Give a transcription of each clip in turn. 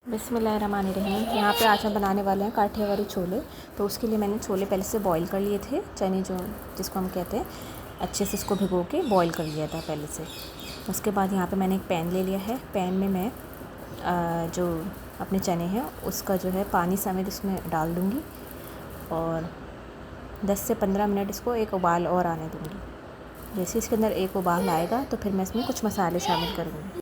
बिस्मिल्लाहिर्रहमानिर्रहीम। यहाँ पे आज हम बनाने वाले हैं काठियावाड़ी छोले। तो उसके लिए मैंने छोले पहले से बॉईल कर लिए थे, चने जो जिसको हम कहते हैं, अच्छे से इसको भिगो के बॉईल कर लिया था पहले से। उसके बाद यहाँ पे मैंने एक पैन ले लिया है। पैन में मैं जो अपने चने हैं उसका जो है पानी समेत इसमें डाल दूँगी और 10 से 15 मिनट इसको एक उबाल और आने दूँगी। जैसे इसके अंदर एक उबाल आएगा तो फिर मैं इसमें कुछ मसाले शामिल करूँगी।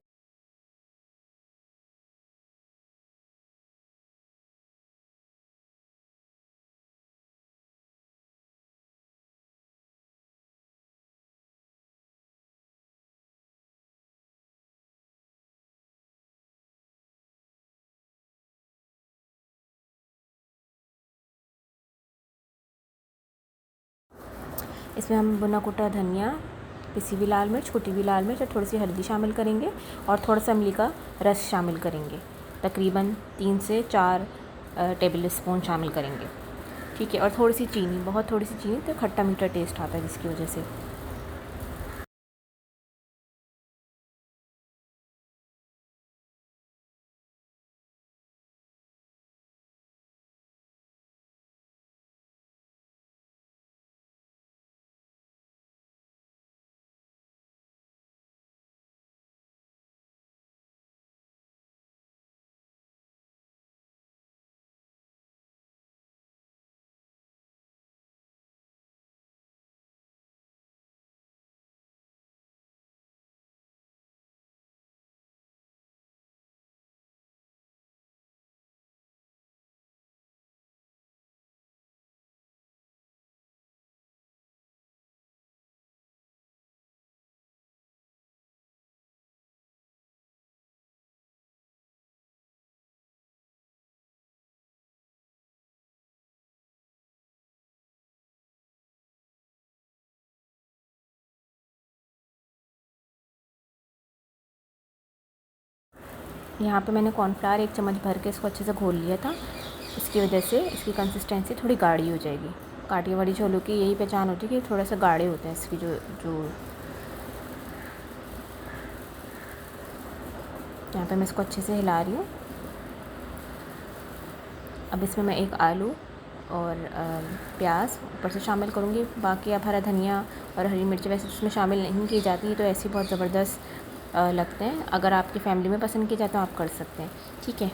इसमें हम भुना कुटा धनिया, पिसी हुई लाल मिर्च, कुटी हुई लाल मिर्च और थोड़ी सी हल्दी शामिल करेंगे और थोड़ा सा इमली का रस शामिल करेंगे। तकरीबन 3 से 4 टेबल स्पून शामिल करेंगे, ठीक है। और थोड़ी सी चीनी, बहुत थोड़ी सी चीनी, तो खट्टा मीठा टेस्ट आता है जिसकी वजह से। यहाँ पे मैंने कॉर्नफ्लावर 1 चम्मच भर के इसको अच्छे से घोल लिया था। इसकी वजह से इसकी कंसिस्टेंसी थोड़ी गाढ़ी हो जाएगी। काठियावाड़ी छोलों की यही पहचान होती है कि थोड़ा सा गाढ़े होते हैं इसकी जो यहाँ पे मैं इसको अच्छे से हिला रही हूँ। अब इसमें मैं एक आलू और प्याज ऊपर से शामिल करूँगी। बाकी आप हरा धनिया और हरी मिर्च वैसे उसमें शामिल नहीं की जाती है, तो ऐसे बहुत ज़बरदस्त लगते हैं। अगर आपकी फ़ैमिली में पसंद किया जाए तो आप कर सकते हैं, ठीक है।